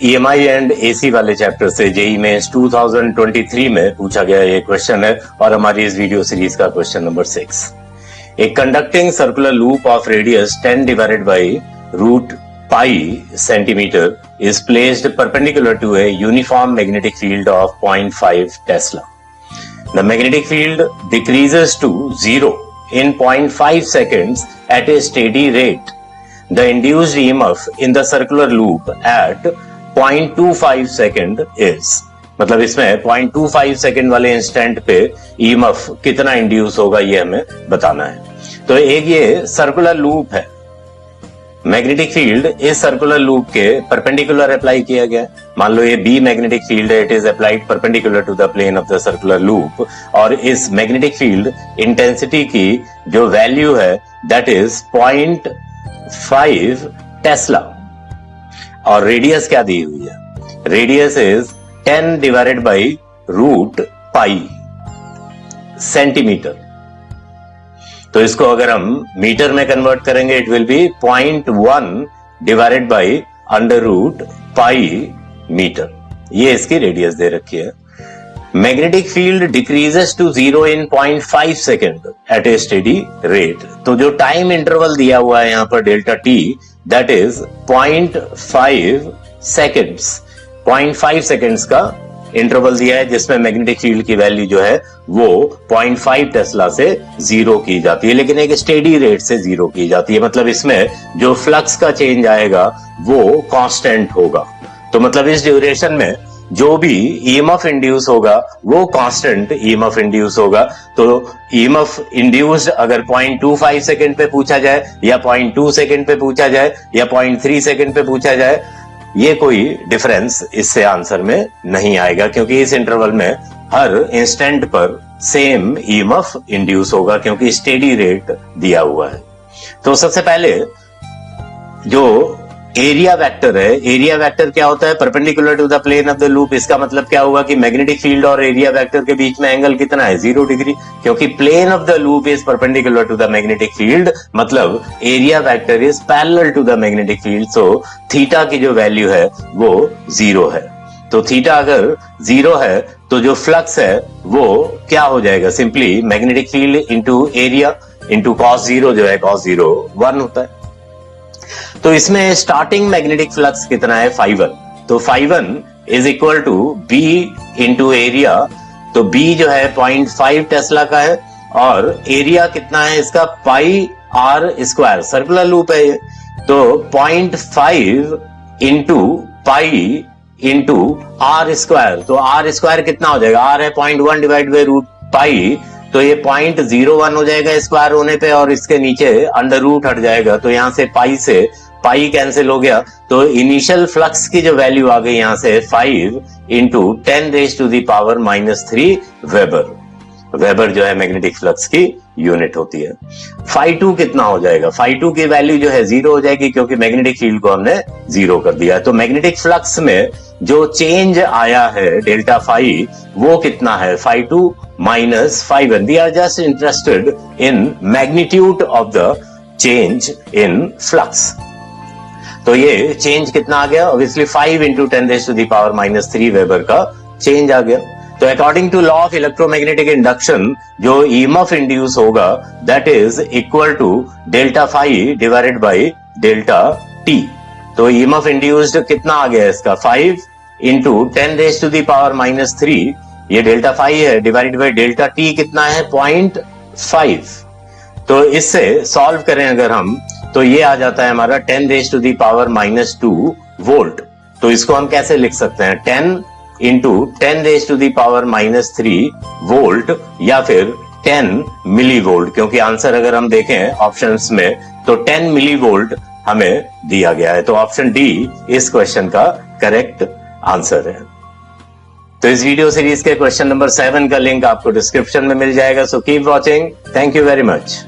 EMI and AC वाले chapter से JEE में 2023 में पूछा गया ये क्वेश्चन है और हमारी इस वीडियो सीरीज का question number 6। A conducting circular loop of radius 10 divided by root pi centimetre is placed perpendicular to a uniform magnetic field of 0.5 Tesla. The magnetic field decreases to 0 in 0.5 seconds at a steady rate. The induced EMF in the circular loop at 0.25 second is, मतलब इसमें 0.25 second वाले instant पे EMF कितना induce होगा ये हमें बताना है। तो एक ये सर्कुलर लूप है, मैग्नेटिक फील्ड इस सर्कुलर लूप के परपेंडिकुलर अप्लाई किया गया। मान लो ये बी मैग्नेटिक फील्ड है, it is applied perpendicular to the plane of the circular loop, और इस मैग्नेटिक फील्ड इंटेंसिटी की जो वैल्यू है दैट इज 0.5 टेस्ला, और रेडियस क्या दी हुई है, radius is 10 divided by root pi centimetre. तो इसको अगर हम मीटर में कन्वर्ट करेंगे it will be 0.1 divided by under root pi metre. ये इसकी रेडियस दे रखी है। Magnetic field decreases to 0 in 0.5 second at a steady rate. तो जो टाइम इंटरवल दिया हुआ है यहां पर delta T that is 0.5 seconds. 0.5 seconds का इंटरवल दिया है जिसमें मैग्नेटिक फील्ड की वैल्यू जो है वो 0.5 टेस्ला से 0 की जाती है, लेकिन एक स्टेडी रेट से 0 की जाती है। मतलब इसमें जो फ्लक्स का चेंज आएगा वो कांस्टेंट होगा। तो मतलब इस ड्यूरेशन में जो भी ईएमएफ इंड्यूस होगा वो कांस्टेंट ईएमएफ इंड्यूस होगा। तो ईएमएफ इंड्यूस्ड अगर 0.25 सेकंड पे पूछा जाए या 0.2 सेकंड पे पूछा जाए या 0.3 सेकंड पे पूछा जाए, ये कोई डिफरेंस इससे आंसर में नहीं आएगा, क्योंकि इस इंटरवल में हर इंस्टेंट पर सेम ईएमएफ इंड्यूस होगा क्योंकि स्टेडी रेट दिया हुआ है। तो सबसे पहले जो एरिया वेक्टर है, एरिया वेक्टर क्या होता है, perpendicular to the plane of the loop. इसका मतलब क्या हुआ कि मैग्नेटिक फील्ड और एरिया वेक्टर के बीच में एंगल कितना है, 0 डिग्री, क्योंकि plane of the loop is perpendicular to the magnetic field, मतलब area vector is parallel to the magnetic field. So theta की जो वैल्यू है वो 0 है। तो थीटा अगर 0 है तो जो फ्लक्स है वो क्या हो जाएगा, simply magnetic field into area into cos 0 जो है cos 0 1 होता है। तो इसमें स्टार्टिंग मैग्नेटिक फ्लक्स कितना है, φ1। तो φ1 is equal to B into area. तो बी जो है 0.5 टेस्ला का है और एरिया कितना है इसका pi R square, circular loop है ये। तो 0.5 into pi into R square. तो आर स्क्वायर कितना हो जाएगा, आर है 0.1 डिवाइड बाई रूट पाई, तो ये 0.01 हो जाएगा स्क्वायर होने पे, और इसके नीचे अंडर रूट हट जाएगा। तो यहां से पाई कैंसिल हो गया। तो इनिशियल फ्लक्स की जो वैल्यू आ गई यहां से 5 इंटू 10⁻³ वेबर। वेबर जो है मैग्नेटिक फ्लक्स की यूनिट होती है। φ2 कितना हो जाएगा, φ2 की वैल्यू जो है 0 हो जाएगी क्योंकि मैग्नेटिक फील्ड को हमने 0 कर दिया है। तो मैग्नेटिक फ्लक्स में जो चेंज आया है डेल्टा फाई वो कितना है, φ2 minus φ1। We are just interested in magnitude of the change in flux. तो ये चेंज कितना आ गया, ऑब्वियसली 5 इंटू 10⁻³ वेबर का चेंज आ गया। तो according to law of electromagnetic induction जो ईएमएफ इंड्यूस होगा that is equal to delta phi divided by delta t. तो ईएमएफ इंड्यूस्ड कितना आ गया इसका, 5 इंटू 10⁻³ ये डेल्टा फाई है डिवाइडेड बाई डेल्टा टी कितना है 0.5। तो इससे सॉल्व करें अगर हम तो ये आ जाता है हमारा 10⁻² वोल्ट। तो इसको हम कैसे लिख सकते हैं, 10 इंटू 10⁻³ वोल्ट या फिर 10 मिली वोल्ट, क्योंकि आंसर अगर हम देखें ऑप्शंस में तो 10 मिली वोल्ट हमें दिया गया है। तो ऑप्शन डी इस क्वेश्चन का करेक्ट आंसर है। तो इस वीडियो सीरीज के क्वेश्चन नंबर 7 का लिंक आपको डिस्क्रिप्शन में मिल जाएगा। So keep watching, thank you very much.